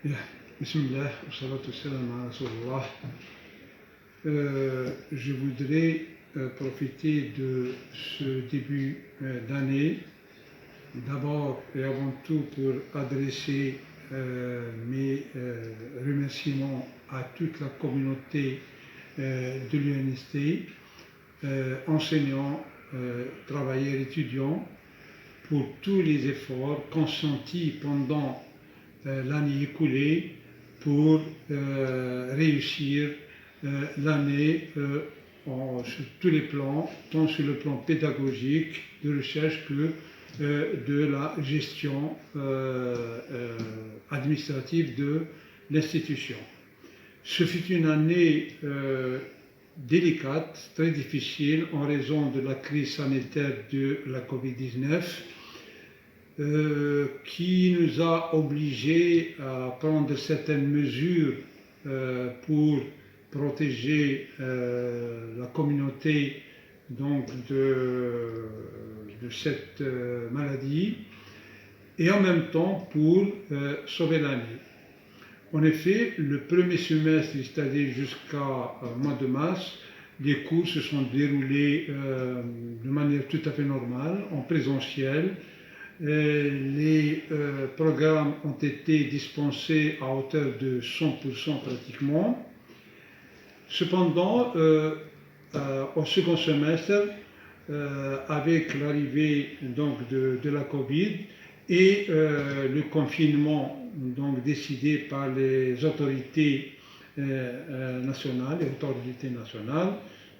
Bien. Bismillah, wa salatu salam ala Rasulullah. Je voudrais profiter de ce début d'année, d'abord et avant tout pour adresser mes remerciements à toute la communauté de l'UNST, enseignants, travailleurs, étudiants, pour tous les efforts consentis pendant l'année écoulée pour réussir l'année sur tous les plans, tant sur le plan pédagogique, de recherche que de la gestion administrative de l'institution. Ce fut une année délicate, très difficile en raison de la crise sanitaire de la Covid-19 qui nous a obligés à prendre certaines mesures pour protéger la communauté donc de cette maladie et en même temps pour sauver l'année. En effet, le premier semestre, c'est-à-dire jusqu'à mois de mars, les cours se sont déroulés de manière tout à fait normale, en présentiel. Les programmes ont été dispensés à hauteur de 100% pratiquement. Cependant, au second semestre, avec l'arrivée donc de la Covid et le confinement donc décidé par les autorités nationales,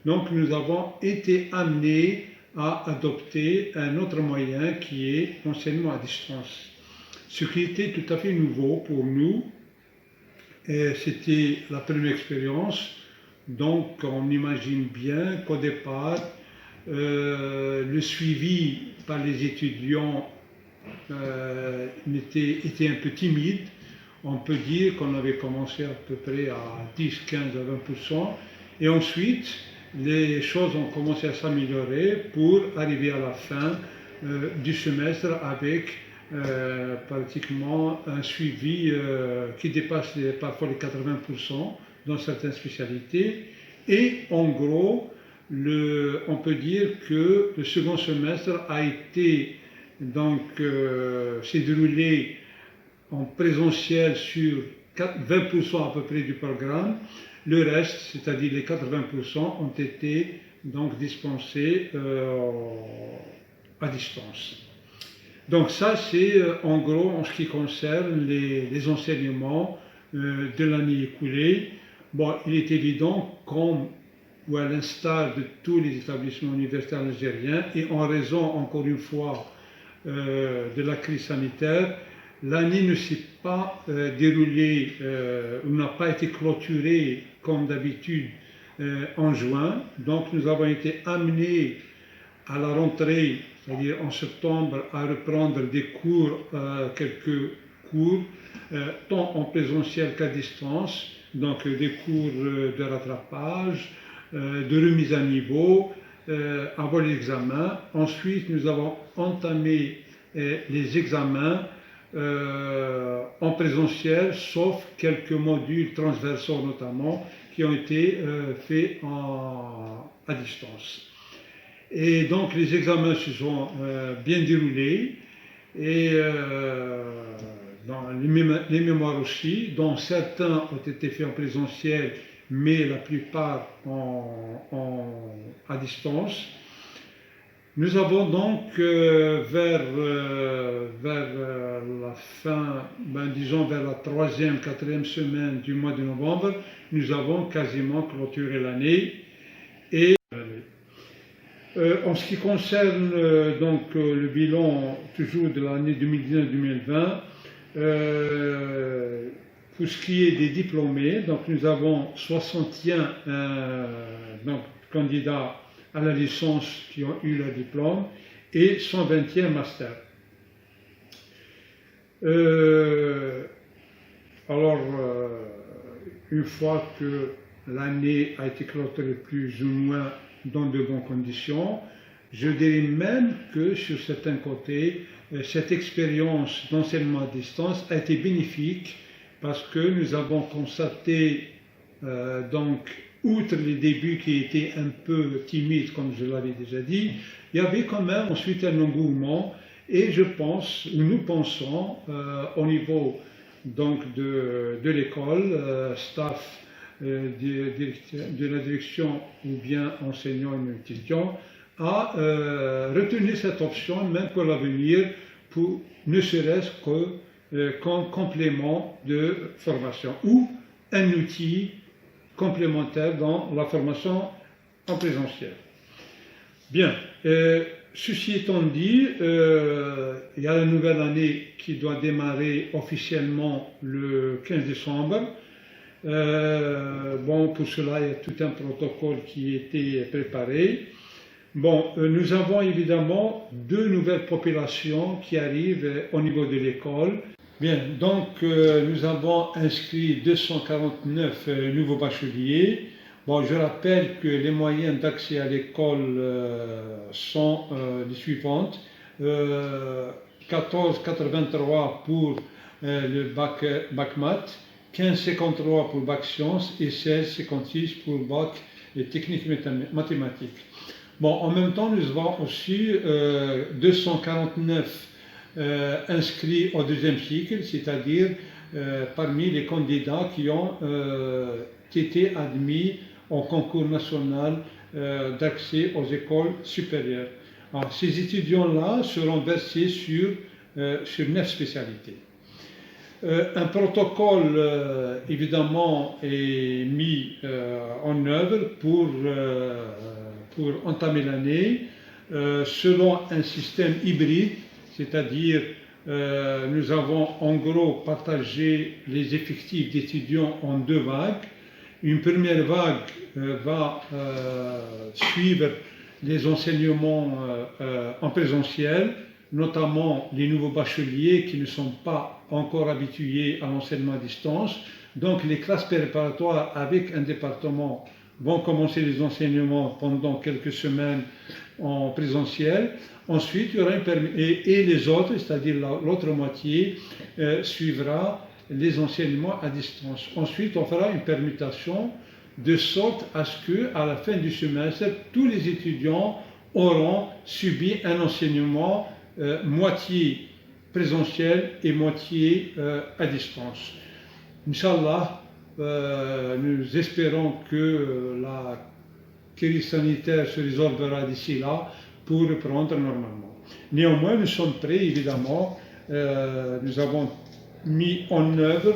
donc nous avons été amenés à adopter un autre moyen qui est l'enseignement à distance. Ce qui était tout à fait nouveau pour nous, c'était la première expérience, donc on imagine bien qu'au départ, le suivi par les étudiants était un peu timide. On peut dire qu'on avait commencé à peu près à 10, 15 à 20%, et ensuite, les choses ont commencé à s'améliorer pour arriver à la fin du semestre avec pratiquement un suivi qui dépasse parfois les 80% dans certaines spécialités. Et en gros, on peut dire que le second semestre a été s'est déroulé en présentiel sur 20% à peu près du programme. Le reste, c'est-à-dire les 80%, ont été donc dispensés à distance. Donc ça, c'est en gros en ce qui concerne les enseignements de l'année écoulée. Bon, il est évident, comme ou à l'instar de tous les établissements universitaires algériens, et en raison, encore une fois, de la crise sanitaire, l'année ne s'est pas déroulée, ou n'a pas été clôturée comme d'habitude en juin. Donc nous avons été amenés à la rentrée, c'est-à-dire en septembre, à reprendre des cours, quelques cours, tant en présentiel qu'à distance, donc des cours de rattrapage, de remise à niveau, avant les examens. Ensuite, nous avons entamé les examens en présentiel, sauf quelques modules transversaux notamment, qui ont été faits à distance. Et donc les examens se sont bien déroulés, et dans les mémoires aussi, dont certains ont été faits en présentiel, mais la plupart à distance. Nous avons donc vers la fin, disons vers la 3e, 4e semaine du mois de novembre, nous avons quasiment clôturé l'année. Et en ce qui concerne donc le bilan toujours de l'année 2019-2020, pour ce qui est des diplômés, donc nous avons 61 candidats à la licence qui ont eu leur diplôme et 121 masters. Une fois que l'année a été clôturée plus ou moins dans de bonnes conditions, je dirais même que sur certains côtés, cette expérience d'enseignement à distance a été bénéfique parce que nous avons constaté, donc, outre les débuts qui étaient un peu timides, comme je l'avais déjà dit, il y avait quand même ensuite un engouement, et je pense, nous pensons, au niveau donc de l'école, staff de la direction ou bien enseignants et étudiants, à retenir cette option, même pour l'avenir, pour ne serait-ce qu'un complément de formation ou un outil complémentaire dans la formation en présentiel. Bien, ceci étant dit, il y a la nouvelle année qui doit démarrer officiellement le 15 décembre. Bon, pour cela, il y a tout un protocole qui a été préparé. Bon, nous avons évidemment deux nouvelles populations qui arrivent au niveau de l'école. Bien, donc nous avons inscrit 249 nouveaux bacheliers. Bon, je rappelle que les moyens d'accès à l'école sont les suivantes. 14,83 pour le bac maths, 15,53 pour bac sciences et 16,56 pour bac technique mathématiques. Bon, en même temps, nous avons aussi 249 inscrits au deuxième cycle, c'est-à-dire parmi les candidats qui ont été admis au concours national d'accès aux écoles supérieures. Alors, ces étudiants-là seront versés sur 9 spécialités. Un protocole, évidemment, est mis en œuvre pour entamer l'année selon un système hybride, c'est-à-dire nous avons en gros partagé les effectifs d'étudiants en deux vagues. Une première vague va suivre les enseignements en présentiel, notamment les nouveaux bacheliers qui ne sont pas encore habitués à l'enseignement à distance. Donc les classes préparatoires avec un département vont commencer les enseignements pendant quelques semaines en présentiel. Ensuite, il y aura et les autres, c'est-à-dire l'autre moitié, suivra les enseignements à distance. Ensuite, on fera une permutation de sorte à ce qu'à la fin du semestre, tous les étudiants auront subi un enseignement moitié présentiel et moitié à distance. Inch'Allah, nous espérons que la crise sanitaire se résolvera d'ici là pour reprendre normalement. Néanmoins, nous sommes prêts, évidemment. Nous avons mis en œuvre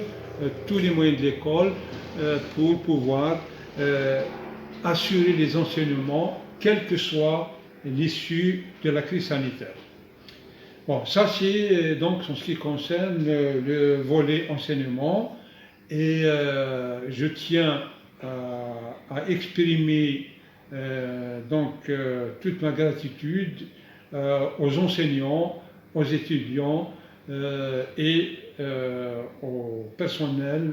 tous les moyens de l'école pour pouvoir assurer les enseignements, quelle que soit l'issue de la crise sanitaire. Bon, ça c'est donc en ce qui concerne le volet enseignement. Et je tiens à exprimer toute ma gratitude aux enseignants, aux étudiants et au personnel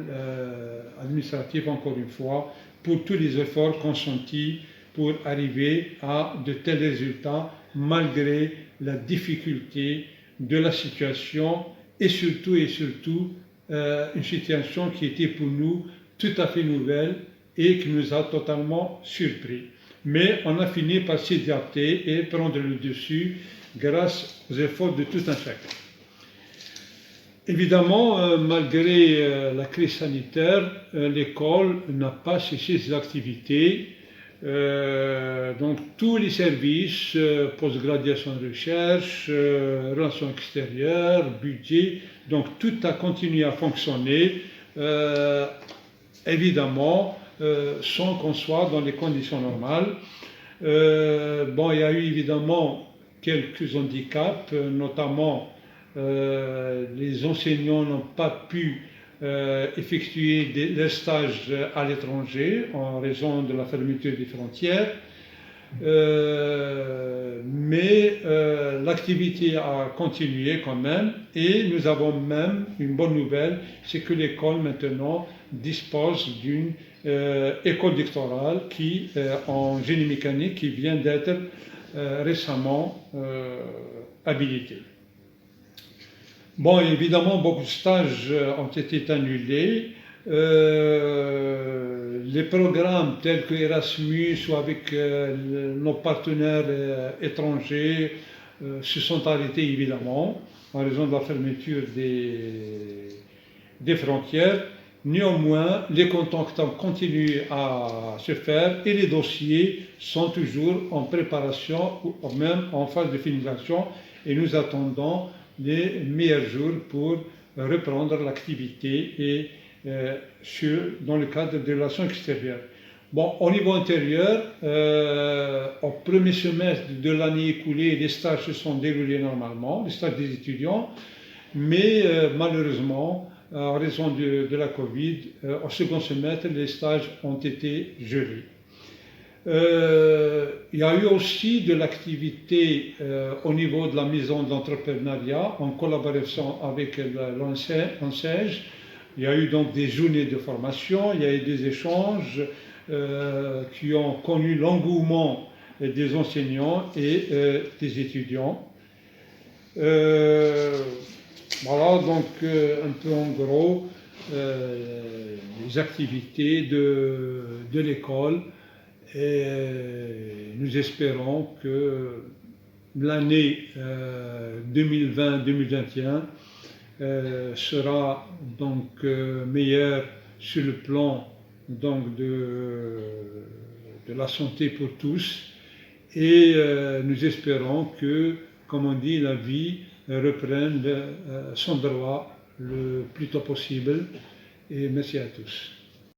administratif, encore une fois, pour tous les efforts consentis pour arriver à de tels résultats malgré la difficulté de la situation et surtout une situation qui était pour nous tout à fait nouvelle et qui nous a totalement surpris. Mais on a fini par s'y adapter et prendre le dessus grâce aux efforts de tout un chacun. Évidemment, malgré la crise sanitaire, l'école n'a pas cessé ses activités. Donc tous les services, postgraduation de recherche, relations extérieures, budget, donc tout a continué à fonctionner, évidemment, sans qu'on soit dans les conditions normales. Bon, il y a eu évidemment quelques handicaps, notamment les enseignants n'ont pas pu effectuer des stages à l'étranger en raison de la fermeture des frontières. Mais l'activité a continué quand même et nous avons même une bonne nouvelle, c'est que l'école maintenant dispose d'une école doctorale en génie mécanique qui vient d'être récemment habilitée. Bon, évidemment, beaucoup de stages ont été annulés. Les programmes tels que Erasmus ou avec nos partenaires étrangers se sont arrêtés évidemment en raison de la fermeture des frontières. Néanmoins, les contacts ont continué à se faire et les dossiers sont toujours en préparation ou même en phase de finalisation et nous attendons les meilleurs jours pour reprendre l'activité et dans le cadre des relations extérieures. Bon, au niveau intérieur, au premier semestre de l'année écoulée, les stages se sont déroulés normalement, les stages des étudiants, mais malheureusement, en raison de la Covid, au second semestre, les stages ont été gelés. Il y a eu aussi de l'activité au niveau de la maison d'entrepreneuriat en collaboration avec l'ANSEJ. Il y a eu donc des journées de formation, il y a eu des échanges qui ont connu l'engouement des enseignants et des étudiants. Voilà donc un peu en gros les activités de l'école. Et nous espérons que l'année 2020-2021 sera donc meilleure sur le plan donc de la santé pour tous. Et nous espérons que, comme on dit, la vie reprenne son droit le plus tôt possible. Et merci à tous.